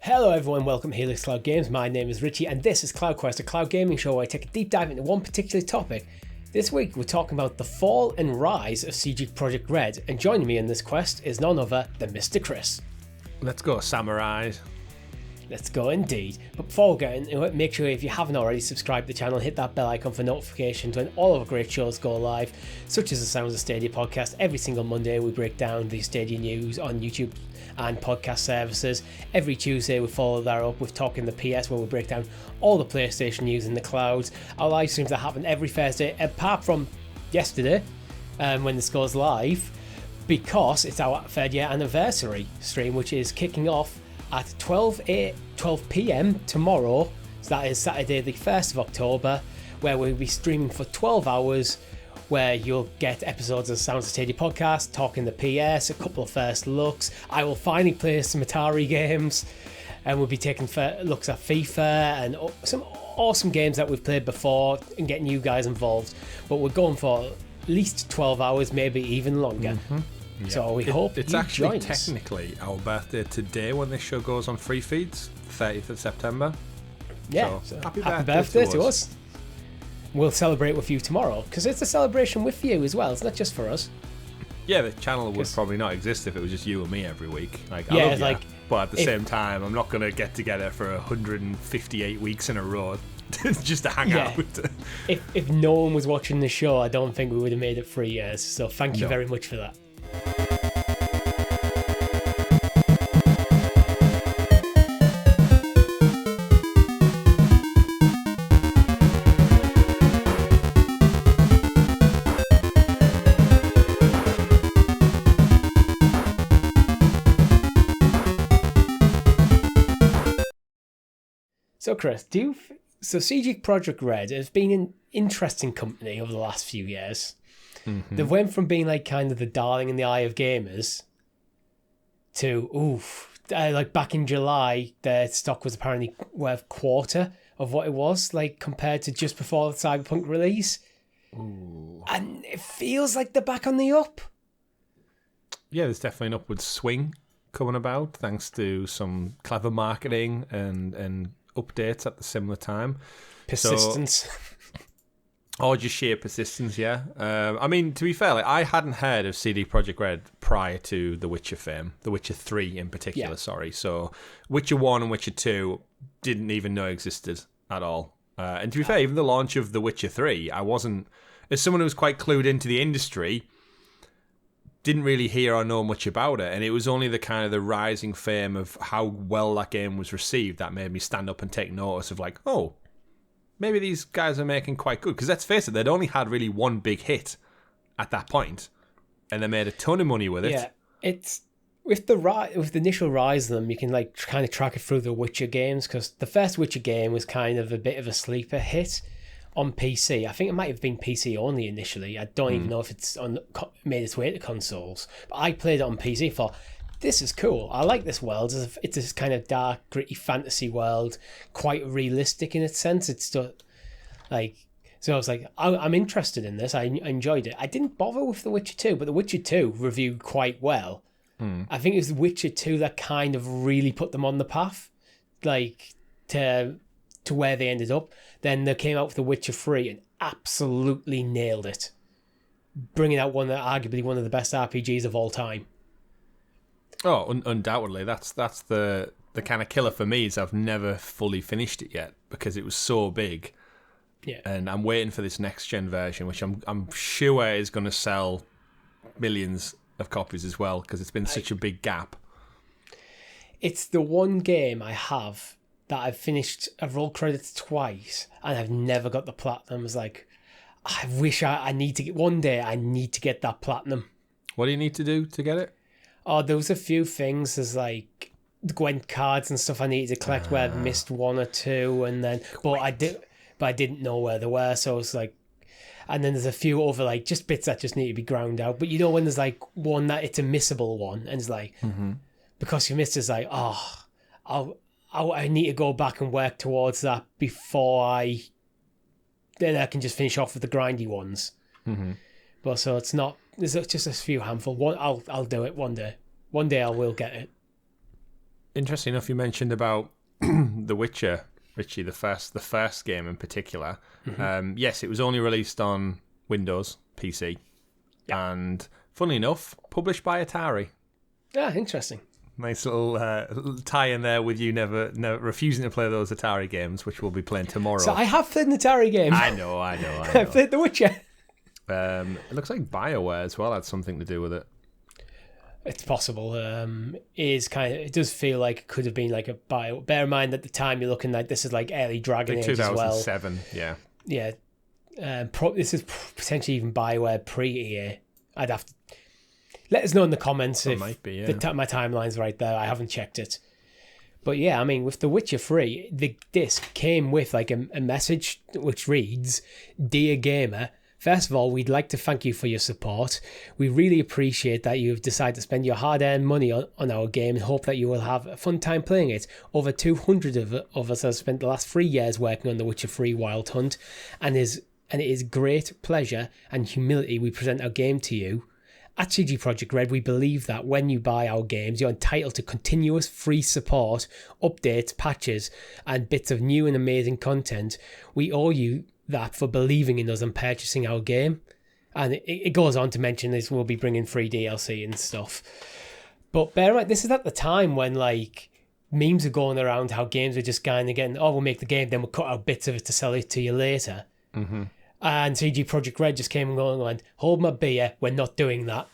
Hello everyone, welcome to Helix Cloud Games. My name is Richie and this is CloudQuest, a cloud gaming show where I take a deep dive into one particular topic. This week we're talking about the fall and rise of CD Projekt Red, and joining me in this quest is none other than Mr. Chris. Let's go, samurai. Let's go indeed. But before we get into it, make sure if you haven't already subscribed to the channel, hit that bell icon for notifications when all of our great shows go live, such as the Sounds of Stadia podcast. Every single Monday we break down the Stadia news on YouTube and podcast services. Every Tuesday we follow that up with Talking the PS, where we break down all the PlayStation news in the clouds. Our live streams that happen every Thursday, apart from yesterday when this goes live, because it's our third year anniversary stream, which is kicking off at 12 p.m. tomorrow. So that is Saturday the 1st of October, where we'll be streaming for 12 hours, where you'll get episodes of the Sounds of Stadia podcast, Talking the PS, a couple of first looks. I will finally play some Atari games, and we'll be taking looks at FIFA and some awesome games that we've played before and getting you guys involved. But we're going for at least 12 hours, maybe even longer. Mm-hmm. Yeah. So we hope it's you actually join us. Technically our birthday today when this show goes on free feeds, 30th of September. Yeah, so happy birthday to us. We'll celebrate with you tomorrow, because it's a celebration with you as well. It's not just for us. Yeah, the channel would probably not exist if it was just you and me every week. Like, yeah, I love you, but at the if, same time, I'm not going to get together for 158 weeks in a row just to hang out. If no one was watching the show, I don't think we would have made it 3 years. So thank you very much for that. So Chris, so CD Projekt Red has been an interesting company over the last few years. Mm-hmm. They went from being like kind of the darling in the eye of gamers to like back in July, their stock was apparently worth a quarter of what it was like compared to just before the Cyberpunk release. Ooh. And it feels like they're back on the up. Yeah, there's definitely an upward swing coming about thanks to some clever marketing and updates at the similar time. Persistence. Or just sheer persistence, yeah. I mean, to be fair, like, I hadn't heard of CD Projekt Red prior to The Witcher fame, The Witcher 3 in particular, sorry. So Witcher 1 and Witcher 2 didn't even know existed at all. And to be fair, even the launch of The Witcher 3, I wasn't, as someone who was quite clued into the industry, didn't really hear or know much about it, and it was only the kind of the rising fame of how well that game was received that made me stand up and take notice of like, oh, maybe these guys are making quite good. Because let's face it, they'd only had really one big hit at that point, and they made a ton of money with it. Yeah, it's with the initial rise of them, you can like kind of track it through the Witcher games, because the first Witcher game was kind of a bit of a sleeper hit on PC. I think it might have been PC only initially. I don't even know if it's made its way to consoles. But I played it on PC. Thought, this is cool. I like this world. It's this kind of dark, gritty fantasy world, quite realistic in its sense. It's still like, so I was like, I'm interested in this. I enjoyed it. I didn't bother with The Witcher 2, but The Witcher 2 reviewed quite well. I think it was The Witcher 2 that kind of really put them on the path, like to where they ended up. Then they came out with The Witcher 3 and absolutely nailed it, bringing out arguably one of the best RPGs of all time. Oh, undoubtedly. That's the kind of killer for me is I've never fully finished it yet because it was so big. Yeah. And I'm waiting for this next gen version, which I'm sure is going to sell millions of copies as well because it's been such a big gap. It's the one game I have that I've finished. I've rolled credits twice and I've never got the platinum. I was like, I wish I need to get one day. I need to get that platinum. What do you need to do to get it? Oh, there was a few things. There's like the Gwent cards and stuff I needed to collect where I've missed one or two, and then but I didn't know where they were, so it's like. And then there's a few other like just bits that just need to be ground out. But you know when there's like one that it's a missable one, and it's like because you missed, it's like I need to go back and work towards that before then I can just finish off with the grindy ones. Mm-hmm. But so it's not. There's just a few handful. I'll do it one day. One day I will get it. Interesting enough, you mentioned about The Witcher, Richie, the first game in particular. Yes, it was only released on Windows, PC, and funnily enough, published by Atari. Yeah, interesting. Nice little tie in there with you never refusing to play those Atari games, which we'll be playing tomorrow. So I have played an Atari game. I know. I played The Witcher. It looks like BioWare as well had something to do with it. It's possible. It does feel like it could have been like a bio. Bear in mind at the time you're looking like this is like early Dragon Age as well. 2007, yeah. Yeah. This is potentially even BioWare pre-EA. I'd have to let us know in the comments if might be, yeah. my timeline's right there. I haven't checked it. But yeah, I mean, with The Witcher 3, the disc came with like a message which reads, "Dear Gamer, first of all, we'd like to thank you for your support. We really appreciate that you have decided to spend your hard-earned money on our game and hope that you will have a fun time playing it. Over 200 of us have spent the last 3 years working on The Witcher 3 Wild Hunt, and it is great pleasure and humility we present our game to you. At CD Projekt Red, we believe that when you buy our games, you're entitled to continuous free support, updates, patches, and bits of new and amazing content. We owe you that for believing in us and purchasing our game." And it goes on to mention this will be bringing free DLC and stuff. But bear in mind, this is at the time when like memes are going around how games are just kind of getting, we'll make the game, then we'll cut out bits of it to sell it to you later. Mm-hmm. And CD Projekt Red just came and went, "Hold my beer, we're not doing that."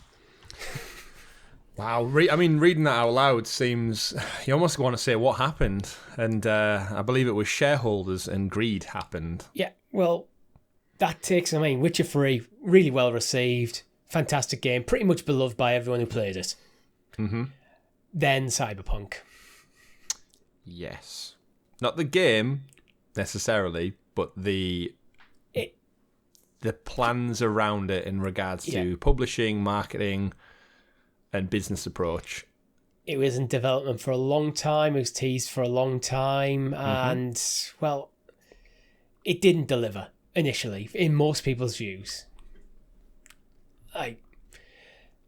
Wow, reading that out loud seems... You almost want to say what happened. And I believe it was shareholders and greed happened. Yeah, well, that takes... Witcher 3, really well received. Fantastic game. Pretty much beloved by everyone who played it. Mm-hmm. Then Cyberpunk. Yes. Not the game, necessarily, but the plans around it in regards to publishing, marketing, and business approach. It was in development for a long time. It was teased for a long time. And, well, it didn't deliver initially, in most people's views.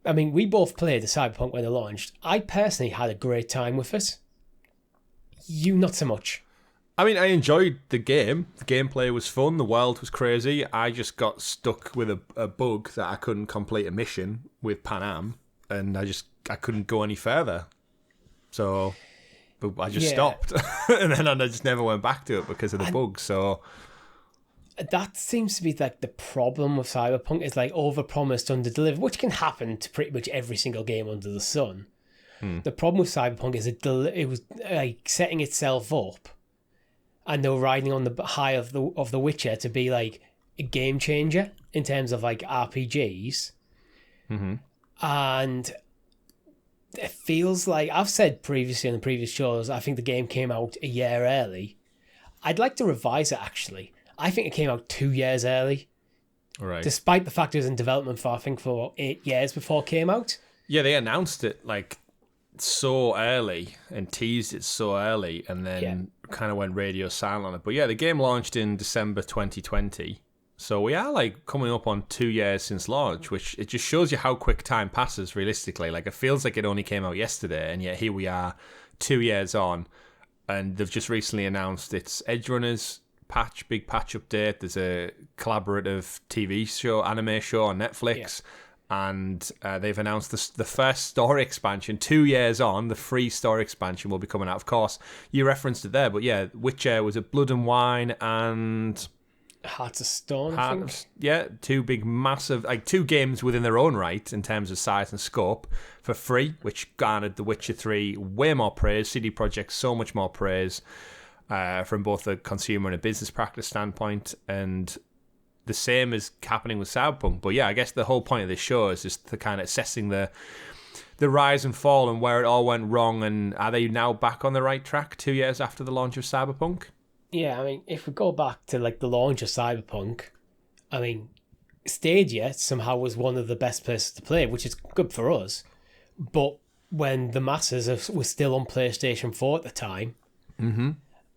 We both played the Cyberpunk when it launched. I personally had a great time with it. You, not so much. I enjoyed the game. The gameplay was fun. The world was crazy. I just got stuck with a bug that I couldn't complete a mission with Pan Am, and I couldn't go any further. So I just stopped. And then I just never went back to it because of the bug. So that seems to be like the problem with Cyberpunk, is like overpromised, underdelivered, which can happen to pretty much every single game under the sun. The problem with Cyberpunk is it was like setting itself up, and they were riding on the high of the Witcher to be like a game changer in terms of like RPGs. Mm-hmm. And it feels like, I've said previously in the previous shows, I think the game came out a year early. I'd like to revise it, actually. I think it came out 2 years early. Right. Despite the fact it was in development for 8 years before it came out. Yeah, they announced it like so early and teased it so early, and then kind of went radio silent on it. But yeah, the game launched in December 2020. So we are like coming up on 2 years since launch, which it just shows you how quick time passes realistically. Like it feels like it only came out yesterday, and yet here we are 2 years on, and they've just recently announced its Edgerunners big patch update. There's a collaborative TV show, anime show on Netflix. And they've announced the first story expansion 2 years on. The free story expansion will be coming out. Of course, you referenced it there, but yeah, Witcher was it Blood and Wine and Hearts of Stone, I think. Yeah, two big, massive, like two games within their own right in terms of size and scope for free, which garnered The Witcher 3 way more praise. CD Projekt so much more praise from both a consumer and a business practice standpoint, and the same is happening with Cyberpunk. But yeah, I guess the whole point of this show is just to kind of assessing the rise and fall and where it all went wrong, and are they now back on the right track 2 years after the launch of Cyberpunk? Yeah, if we go back to like the launch of Cyberpunk, Stadia somehow was one of the best places to play, which is good for us. But when the masses were still on PlayStation 4 at the time,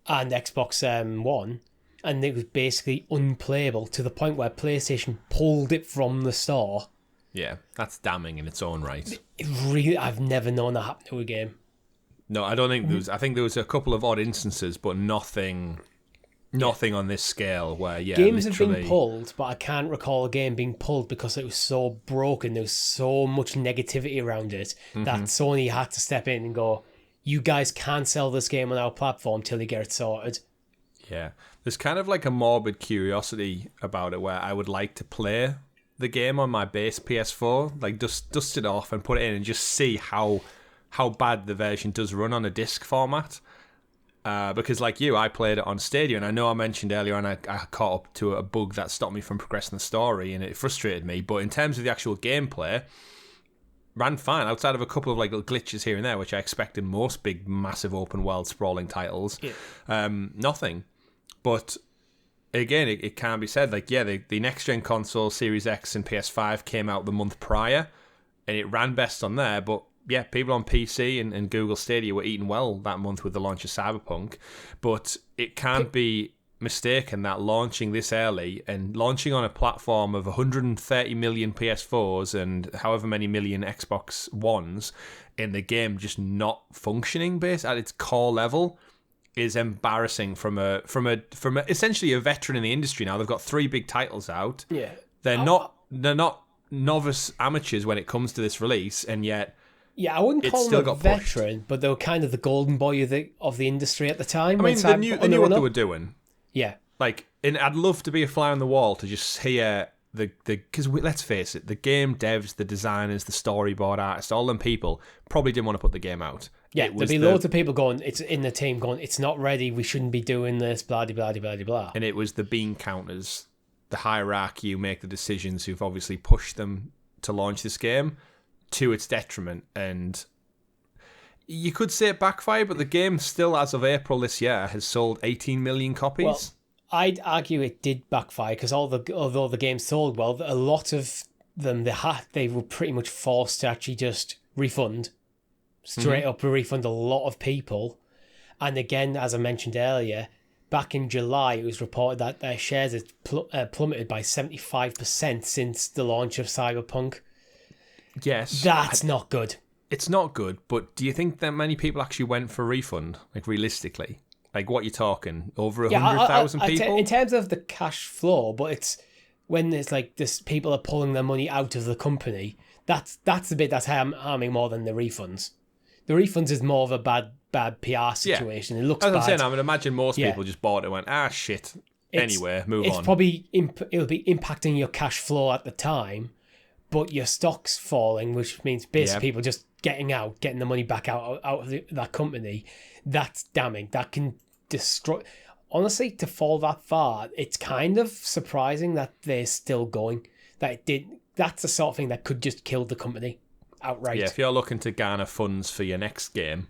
and Xbox One, and it was basically unplayable to the point where PlayStation pulled it from the store. Yeah, that's damning in its own right. It really, I've never known that happen to a game. No, I don't think there was. I think there was a couple of odd instances, but nothing on this scale where, games literally... have been pulled, but I can't recall a game being pulled because it was so broken. There was so much negativity around it that Sony had to step in and go, you guys can't sell this game on our platform till you get it sorted. Yeah. There's kind of like a morbid curiosity about it where I would like to play the game on my base PS4, like dust it off and put it in and just see how bad the version does run on a disc format. Because like you, I played it on Stadia, and I know I mentioned earlier on I caught up to a bug that stopped me from progressing the story, and it frustrated me. But in terms of the actual gameplay, ran fine outside of a couple of like little glitches here and there, which I expect in most big, massive open world sprawling titles. Yeah. Nothing. But again, it can be said, like, the next gen console, Series X and PS5 came out the month prior, and it ran best on there, but yeah, people on PC and Google Stadia were eating well that month with the launch of Cyberpunk. But it can't be mistaken that launching this early and launching on a platform of 130 million PS4s and however many million Xbox Ones, in the game just not functioning based at its core level is embarrassing from essentially a veteran in the industry. Now they've got 3 big titles out. Yeah, they're not novice amateurs when it comes to this release, and yet. Yeah, I wouldn't call them a veteran, but they were kind of the golden boy of the industry at the time. I mean, they knew what they were doing. Yeah. Like, and I'd love to be a fly on the wall to just hear because let's face it, the game devs, the designers, the storyboard artists, all them people probably didn't want to put the game out. Yeah, there'd be loads of people going, it's in the team going, it's not ready, we shouldn't be doing this, blah, blah, blah, blah, blah. And it was the bean counters, the hierarchy who make the decisions, who've obviously pushed them to launch this game to its detriment. And you could say it backfired, but the game still, as of April this year, has sold 18 million copies. Well, I'd argue it did backfire because although the game sold well, a lot of them they were pretty much forced to actually just refund straight up, refund a lot of people. And again, as I mentioned earlier, back in July, it was reported that their shares had plummeted by 75% since the launch of Cyberpunk. Yes, that's not good. It's not good, but do you think that many people actually went for a refund? Like, realistically? Like, what you're talking? Over 100,000 people? In terms of the cash flow, but it's when it's like this, people are pulling their money out of the company. That's the bit that's harming more than the refunds. The refunds is more of a bad PR situation. Yeah. It looks bad. As I'm saying, I would imagine most people just bought it and went, shit. Anyway, move on. It's probably, it'll be impacting your cash flow at the time, but your stock's falling, which means basically people just getting the money back out of that company. That's damning. That can destroy. Honestly, to fall that far, it's kind of surprising that they're still going. That's the sort of thing that could just kill the company outright. Yeah, if you're looking to garner funds for your next game,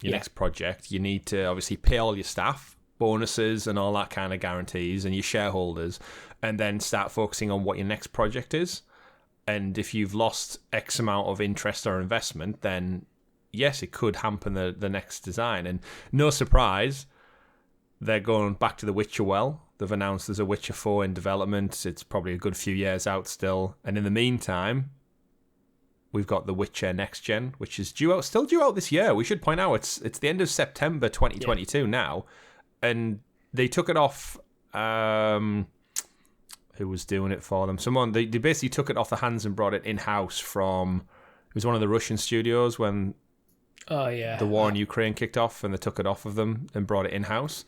your next project, you need to obviously pay all your staff bonuses and all that kind of guarantees and your shareholders, and then start focusing on what your next project is. And if you've lost X amount of interest or investment, then yes, it could hamper the next design. And no surprise, they're going back to The Witcher well. They've announced there's a Witcher 4 in development. It's probably a good few years out still. And in the meantime, we've got The Witcher Next Gen, which is still due out this year. We should point out it's the end of September 2022 now. And they took it off... who was doing it for them? Someone, they basically took it off the hands and brought it in-house from... It was one of the Russian studios when the war in Ukraine kicked off, and they took it off of them and brought it in-house.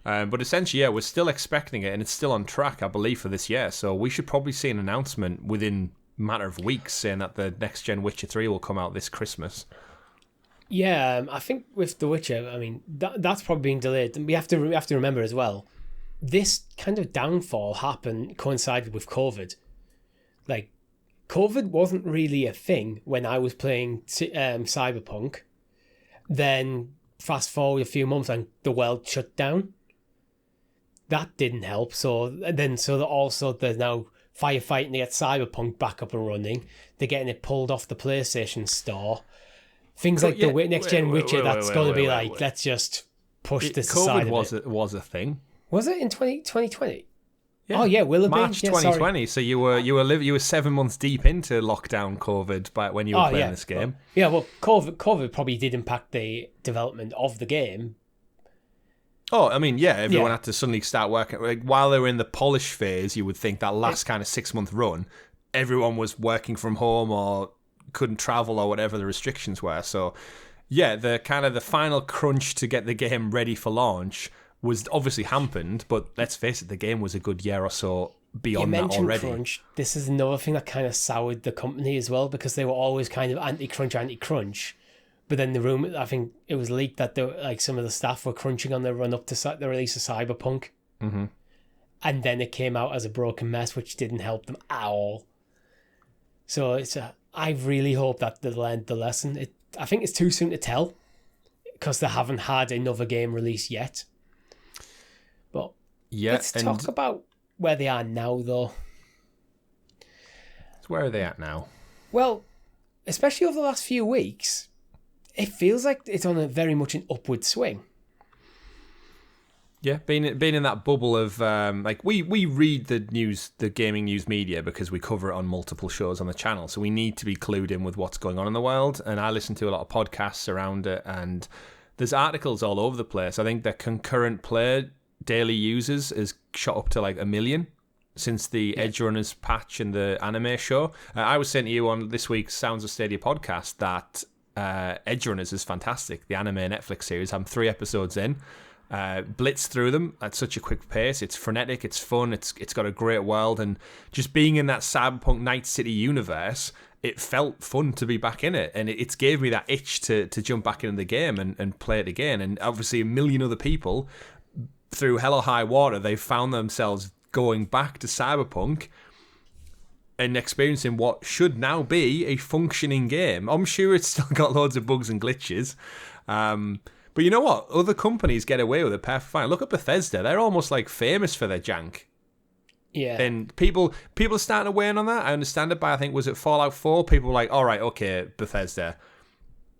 But essentially, we're still expecting it, and it's still on track, I believe, for this year. So we should probably see an announcement within a matter of weeks saying that the next-gen Witcher 3 will come out this Christmas. Yeah, I think with The Witcher, I mean, that's probably being delayed. And we have to remember as well, this kind of downfall coincided with COVID. Like, COVID wasn't really a thing when I was playing Cyberpunk. Then fast forward a few months and the world shut down. That didn't help. So there's now firefighting to get Cyberpunk back up and running. They're getting it pulled off the PlayStation Store. Things like the next gen Witcher, that's going to be like, let's just push this aside. COVID was a thing. Was it in 2020? Oh yeah, will it March be? Yeah, 2020. So you were 7 months deep into lockdown COVID by when you were playing this game. Well, COVID probably did impact the development of the game. Oh, I mean, yeah, everyone had to suddenly start working. Like, while they were in the polish phase, you would think that last kind of 6 month run, everyone was working from home or couldn't travel or whatever the restrictions were. So, yeah, the final crunch to get the game ready for launch was obviously hampered, but let's face it, the game was a good year or so beyond that already. Crunch. This is another thing that kind of soured the company as well, because they were always kind of anti-crunch. But then the rumor, I think it was leaked that some of the staff were crunching on the run up to the release of Cyberpunk. Mm-hmm. And then it came out as a broken mess, which didn't help them at all. So I really hope that they learned the lesson. I think it's too soon to tell, because they haven't had another game release yet. But let's talk about where they are now, though. So where are they at now? Well, especially over the last few weeks, it feels like it's on a very much an upward swing. Yeah, being in that bubble of we read the gaming news media because we cover it on multiple shows on the channel, so we need to be clued in with what's going on in the world. And I listen to a lot of podcasts around it, and there's articles all over the place. I think the concurrent play daily users has shot up to 1 million since the Edgerunners patch and the anime show. I was saying to you on this week's Sounds of Stadia podcast that Edgerunners is fantastic. The anime Netflix series. I'm 3 episodes in. Blitz through them at such a quick pace. It's frenetic, it's fun, it's got a great world, and just being in that Cyberpunk Night City universe, it felt fun to be back in it, and it's gave me that itch to jump back into the game and play it again. And obviously a million other people, through hell or high water, they've found themselves going back to Cyberpunk and experiencing what should now be a functioning game. I'm sure it's still got loads of bugs and glitches, but you know what? Other companies get away with it perfectly fine. Look at Bethesda. They're almost famous for their jank. Yeah. And people are starting to weigh in on that. I understand it, but I think, was it Fallout 4? People were like, all right, okay, Bethesda,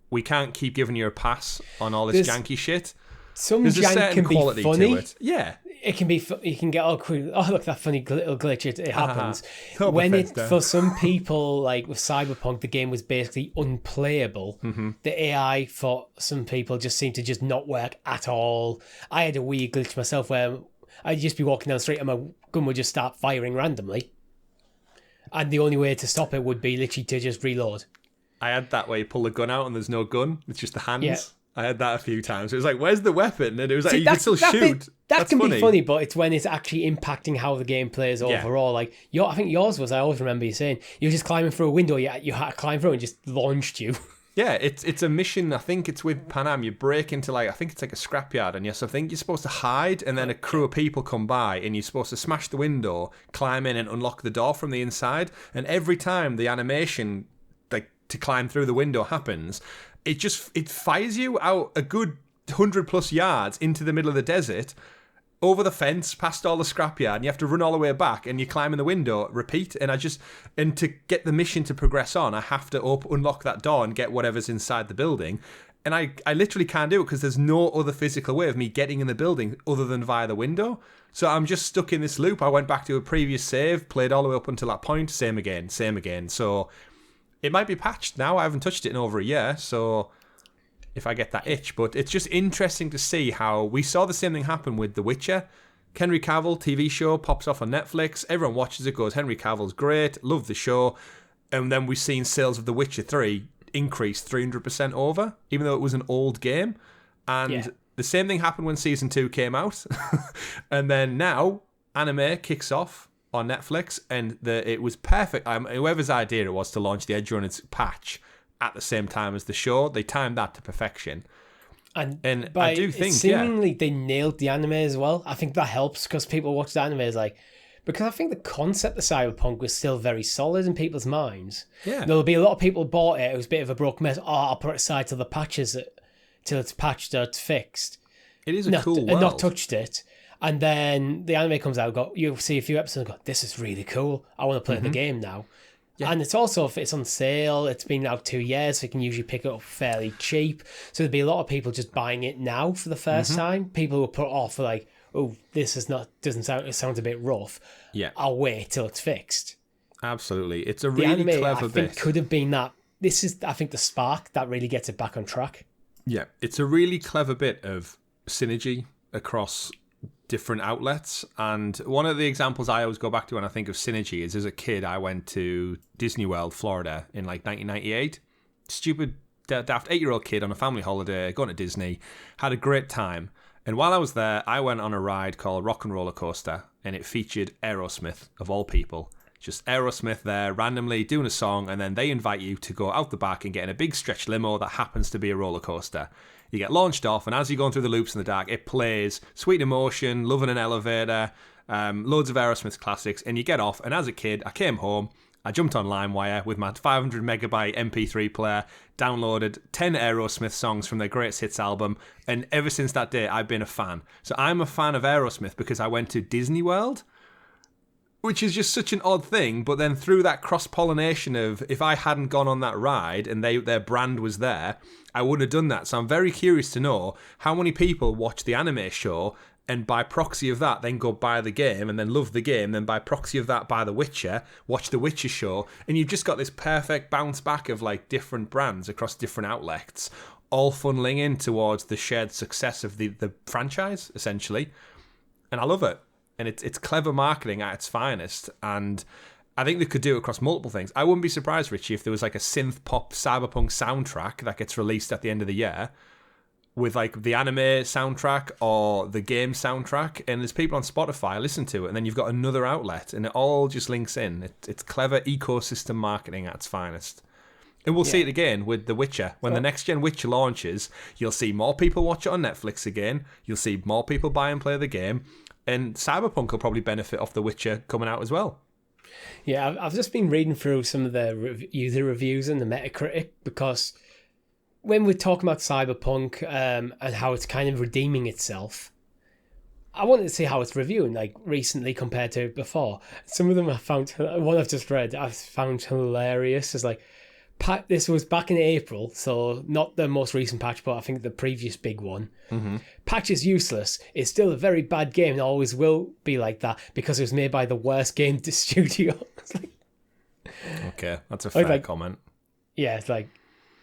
we can't keep giving you a pass on all this janky shit. There's jank can be funny. Yeah. It can be. You can get look, that funny little glitch. It happens when Bethesda. for some people, like with Cyberpunk, the game was basically unplayable. Mm-hmm. The AI for some people just seemed to just not work at all. I had a weird glitch myself where I'd just be walking down the street and my gun would just start firing randomly, and the only way to stop it would be literally to just reload. I had that where you pull the gun out and there's no gun; it's just the hands. Yeah. I had that a few times. It was like, where's the weapon? And it was like, you can still shoot. That can be funny, but it's when it's actually impacting how the game plays overall. Like, I think yours was, I always remember you saying, you're just climbing through a window, you had to climb through and just launched you. Yeah, it's a mission. I think it's with Panam. You break into I think it's a scrapyard, and yes, I think you're supposed to hide, and then a crew of people come by, and you're supposed to smash the window, climb in, and unlock the door from the inside. And every time the animation, to climb through the window happens, it fires you out a good 100+ yards into the middle of the desert, over the fence, past all the scrapyard, and you have to run all the way back, and you climb in the window, repeat. And to get the mission to progress on, I have to unlock that door and get whatever's inside the building. And I literally can't do it because there's no other physical way of me getting in the building other than via the window. So I'm just stuck in this loop. I went back to a previous save, played all the way up until that point, same again. So it might be patched now. I haven't touched it in over a year, so if I get that itch. But it's just interesting to see how we saw the same thing happen with The Witcher. Henry Cavill, TV show, pops off on Netflix. Everyone watches it, goes, Henry Cavill's great, love the show. And then we've seen sales of The Witcher 3 increase 300% over, even though it was an old game. And the same thing happened when Season 2 came out. And then now, anime kicks off on Netflix, and it was perfect. Whoever's idea it was to launch the Edgerunners patch at the same time as the show, they timed that to perfection. And I do think, seemingly they nailed the anime as well. I think that helps because people watch the anime because I think the concept of Cyberpunk was still very solid in people's minds. Yeah, there'll be a lot of people bought it. It was a bit of a broken mess. I'll put it aside till the patches till it's patched or it's fixed. It is a cool world. And not touched it. And then the anime comes out, you'll see a few episodes and go, this is really cool. I want to play the game now. Yeah. And it's also, if it's on sale, it's been out 2 years, so you can usually pick it up fairly cheap. So there'll be a lot of people just buying it now for the first time. People will put it off for oh, this is not doesn't sound it sounds a bit rough. Yeah, I'll wait till it's fixed. absolutely. It's a The really anime, clever I think, bit. could have been that. This is, I think, the spark that really gets it back on track. Yeah, it's a really clever bit of synergy across different outlets. And one of the examples I always go back to when I think of synergy is, as a kid, I went to Disney World, Florida in like 1998. Stupid, daft 8-year-old kid on a family holiday, going to Disney, had a great time. And while I was there, I went on a ride called Rock and Roller Coaster, and it featured Aerosmith, of all people. Just Aerosmith there, randomly doing a song, and then they invite you to go out the back and get in a big stretch limo that happens to be a roller coaster. You get launched off, and as you're going through the loops in the dark, it plays Sweet Emotion, Love in an Elevator, loads of Aerosmith classics, and you get off. And as a kid, I came home, I jumped on LimeWire with my 500 megabyte MP3 player, downloaded 10 Aerosmith songs from their greatest hits album, and ever since that day, I've been a fan. So I'm a fan of Aerosmith because I went to Disney World, which is just such an odd thing, but then through that cross-pollination of, if I hadn't gone on that ride and their brand was there, I wouldn't have done that. So I'm very curious to know how many people watch the anime show and by proxy of that then go buy the game and then love the game, then by proxy of that buy The Witcher, watch The Witcher show, and you've just got this perfect bounce back of like different brands across different outlets, all funneling in towards the shared success of the franchise, essentially. And I love it. And it's clever marketing at its finest. And I think they could do it across multiple things. I wouldn't be surprised, Richie, if there was like a synth pop Cyberpunk soundtrack that gets released at the end of the year with like the anime soundtrack or the game soundtrack. And there's people on Spotify listen to it. And then you've got another outlet and it all just links in. It's clever ecosystem marketing at its finest. And we'll see it again with The Witcher. When the next gen Witcher launches, you'll see more people watch it on Netflix again. You'll see more people buy and play the game. And Cyberpunk will probably benefit off The Witcher coming out as well. Yeah, I've just been reading through some of the user reviews and the Metacritic, because when we're talking about Cyberpunk and how it's kind of redeeming itself, I wanted to see how it's reviewing, like recently compared to before. Some of them I found, one I've just read, I've found hilarious. It's like, this was back in April, so not the most recent patch, but I think the previous big one. Mm-hmm. Patch is useless. It's still a very bad game and always will be like that because it was made by the worst game studio. It's like, okay, that's a fair comment. Yeah, it's like,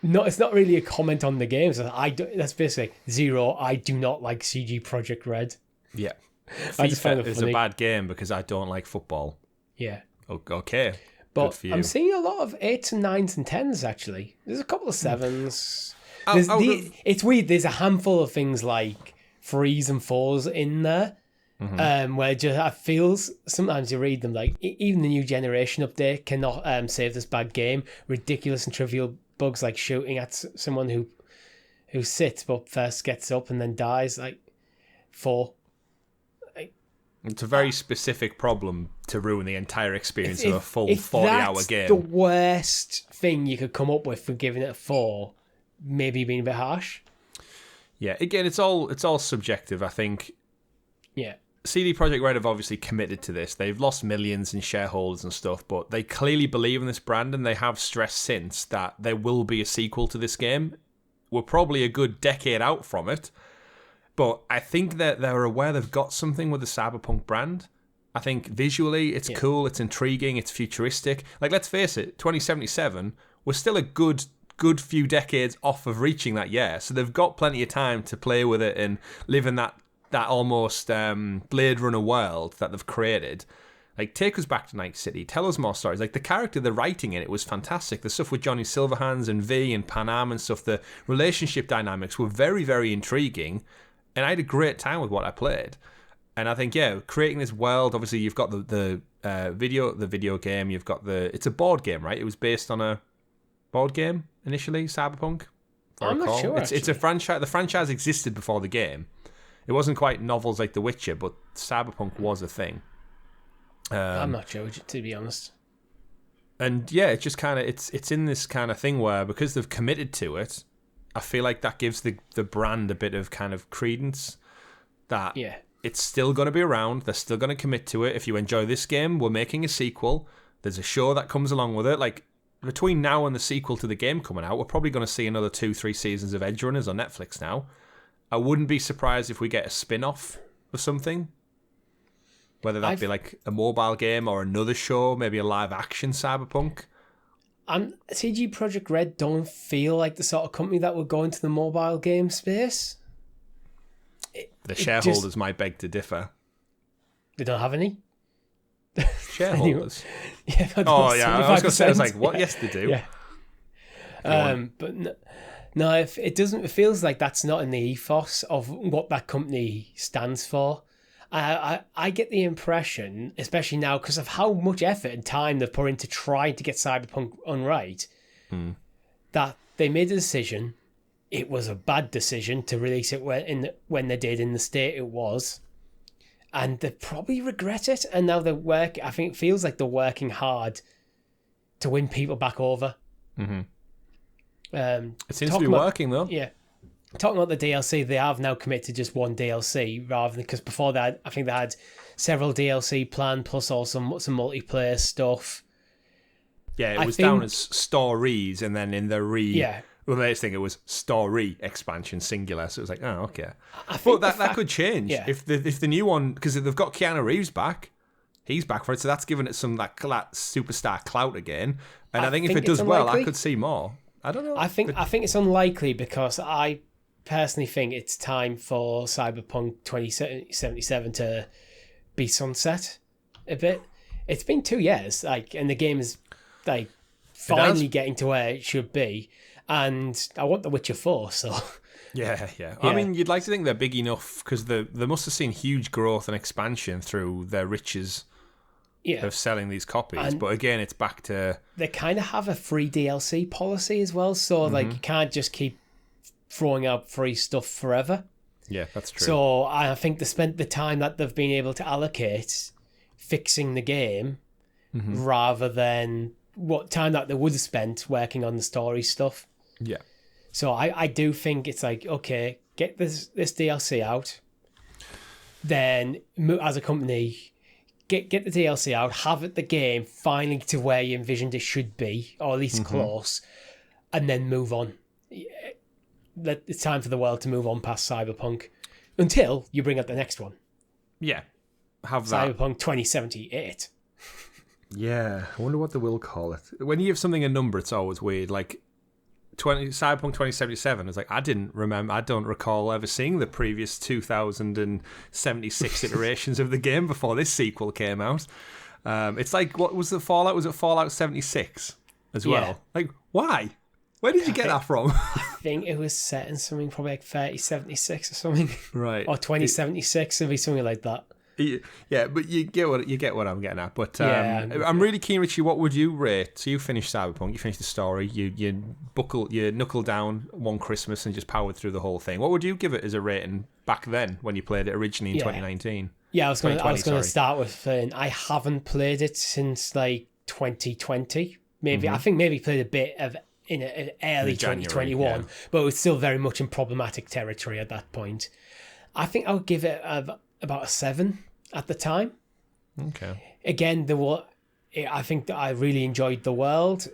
no, it's not really a comment on the game. So that's basically zero. I do not like CD Projekt Red. Yeah, I just found it is funny. a bad game because I don't like football. Yeah. Okay. But I'm seeing a lot of 8s and 9s and 10s, actually. There's a couple of 7s. It's weird. There's a handful of things like 3s and 4s in there, where just I feels sometimes you read them like, even the new generation update cannot save this bad game. Ridiculous and trivial bugs like shooting at someone who sits but first gets up and then dies. Like 4. It's a very specific problem to ruin the entire experience of a full 40-hour game. That's the worst thing you could come up with for giving it a 4. Maybe being a bit harsh. Yeah, again, it's all subjective, I think. Yeah. CD Projekt Red have obviously committed to this. They've lost millions in shareholders and stuff, but they clearly believe in this brand, and they have stressed since that there will be a sequel to this game. We're probably a good decade out from it. But I think that they're aware they've got something with the Cyberpunk brand. I think visually it's cool, it's intriguing, it's futuristic. Like, let's face it, 2077, we're still a good few decades off of reaching that year. So they've got plenty of time to play with it and live in that almost Blade Runner world that they've created. Like, take us back to Night City. Tell us more stories. Like, the character they're writing in it was fantastic. The stuff with Johnny Silverhands and V and Panam and stuff, the relationship dynamics were very, very intriguing. And I had a great time with what I played. And I think, creating this world, obviously you've got the video game, you've got it's a board game, right? It was based on a board game initially, Cyberpunk. I'm not sure. It's a franchise. The franchise existed before the game. It wasn't quite novels like The Witcher, but Cyberpunk was a thing. I'm not sure, to be honest. And yeah, it just kind of it's in this kind of thing where, because they've committed to it, I feel like that gives the brand a bit of kind of credence that it's still going to be around. They're still going to commit to it. If you enjoy this game, we're making a sequel. There's a show that comes along with it. Like, between now and the sequel to the game coming out, we're probably going to see another 2-3 seasons of Edgerunners on Netflix now. I wouldn't be surprised if we get a spin-off of something. Whether that be like a mobile game or another show, maybe a live action Cyberpunk. And CD Projekt Red don't feel like the sort of company that would go into the mobile game space. The shareholders might beg to differ. They don't have any shareholders. Yeah. Oh yeah, I was going to say, I was like, what? Yeah. Yes, they do. Yeah. But no, if it doesn't. It feels like that's not in the ethos of what that company stands for. I get the impression, especially now, because of how much effort and time they've put into trying to get Cyberpunk right, that they made a decision. It was a bad decision to release it when they did in the state it was, and they probably regret it. And now I think it feels like they're working hard to win people back over. Mm-hmm. It seems to be working though. Yeah. Talking about the DLC, they have now committed to just one DLC rather than, because before that, I think they had several DLC planned plus also some multiplayer stuff. Yeah, it was down as stories, and then in the latest thing, it was story expansion singular. So it was like, oh, okay. But that could change if the new one, because they've got Keanu Reeves back. He's back for it, so that's given it some that superstar clout again. And I think if it does well, I could see more. I don't know. I think it's unlikely because I personally think it's time for Cyberpunk 2077 to be sunset a bit. It's been 2 years, and the game is finally getting to where it should be. And I want The Witcher 4, so yeah. I mean, you'd like to think they're big enough because they must have seen huge growth and expansion through their riches of selling these copies. And but again, it's back to they kind of have a free DLC policy as well, so you can't just keep throwing out free stuff forever. Yeah, that's true. So I think they spent the time that they've been able to allocate fixing the game rather than what time that they would have spent working on the story stuff. Yeah. So I do think it's like, okay, get this DLC out, then as a company, get the DLC out, have the game finally to where you envisioned it should be, or at least close, and then move on. It's time for the world to move on past Cyberpunk until you bring out the next one. Yeah. Have that. Cyberpunk 2078. Yeah. I wonder what they will call it. When you give something a number, it's always weird. Like Cyberpunk 2077 is like, I don't recall ever seeing the previous 2076 iterations of the game before this sequel came out. It's like, what was the Fallout? Was it Fallout 76 as well? Yeah. Like, why? Where did you get that from? I think it was set in something probably like 3076 or something. Right. Or 2076, it'd be something like that. Yeah, but you get what I'm getting at. But I'm really keen, Richie. What would you rate? So you finished Cyberpunk, you finished the story, you knuckle down one Christmas and just powered through the whole thing. What would you give it as a rating back then when you played it originally in 2019? Yeah, I was going to start with I haven't played it since like 2020. Maybe I think maybe played a bit of in early 2021, but it was still very much in problematic territory at that point. I think I would give it about a 7 at the time. Okay. Again, I think that I really enjoyed the world.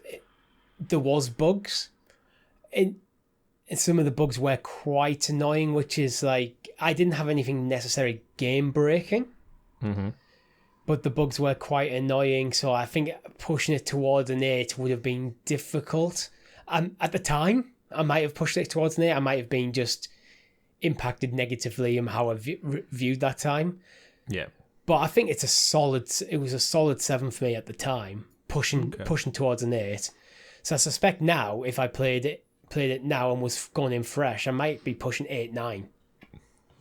There was bugs. And some of the bugs were quite annoying, which is like, I didn't have anything necessarily game breaking. But the bugs were quite annoying, so I think pushing it towards an 8 would have been difficult. At the time, I might have pushed it towards an 8. I might have been just impacted negatively in how I viewed that time. Yeah. But I think it was a solid 7 for me at the time, pushing towards an 8. So I suspect now, if I played it now and was going in fresh, I might be pushing 8, 9.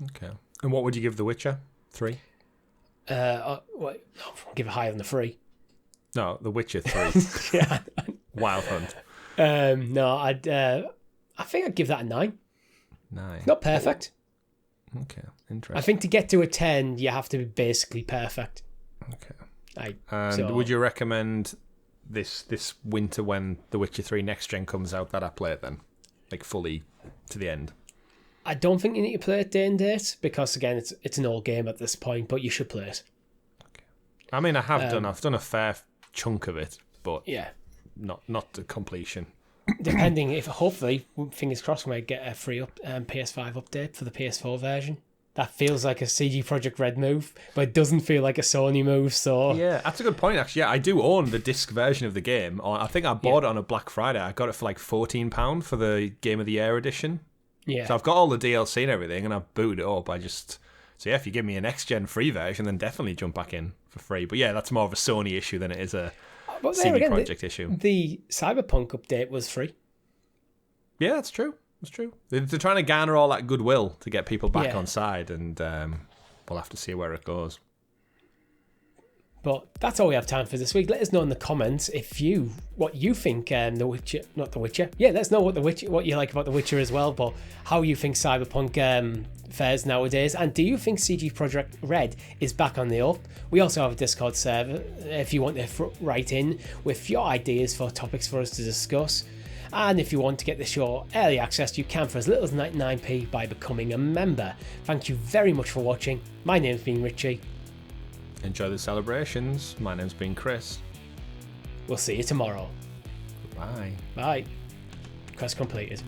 Okay. And what would you give The Witcher? 3? I'll give it higher than the 3. No, The Witcher 3. Yeah. Wild Hunt. No, I think I'd give that a 9. 9. Not perfect. Okay, interesting. I think to get to a 10, you have to be basically perfect. Okay. Would you recommend this winter when The Witcher 3 Next Gen comes out that I play it then? Like fully to the end? I don't think you need to play it day and date because, again, it's an old game at this point, but you should play it. Okay. I mean, I've done a fair chunk of it, but yeah, not to completion. Depending if, hopefully, fingers crossed, we might get a free PS5 update for the PS4 version. That feels like a CD Projekt Red move, but it doesn't feel like a Sony move. So yeah, that's a good point. Actually, yeah, I do own the disc version of the game. I think I bought it on a Black Friday. I got it for like £14 for the Game of the Year edition. Yeah. So I've got all the DLC and everything, and I've booted it up. So yeah, if you give me a next gen free version, then definitely jump back in for free. But yeah, that's more of a Sony issue than it is a CD Projekt issue. The Cyberpunk update was free. Yeah, that's true. That's true. They're trying to garner all that goodwill to get people back on side, and we'll have to see where it goes. But that's all we have time for this week. Let us know in the comments what you think The Witcher, not The Witcher. Yeah, let us know what you like about The Witcher as well, but how you think Cyberpunk fares nowadays, and do you think CD Projekt Red is back on the up? We also have a Discord server if you want to write in with your ideas for topics for us to discuss. And if you want to get the show early access, you can for as little as 99p by becoming a member. Thank you very much for watching. My name's been Richie. Enjoy the celebrations. My name's been Chris. We'll see you tomorrow. Bye. Bye. Quest completed.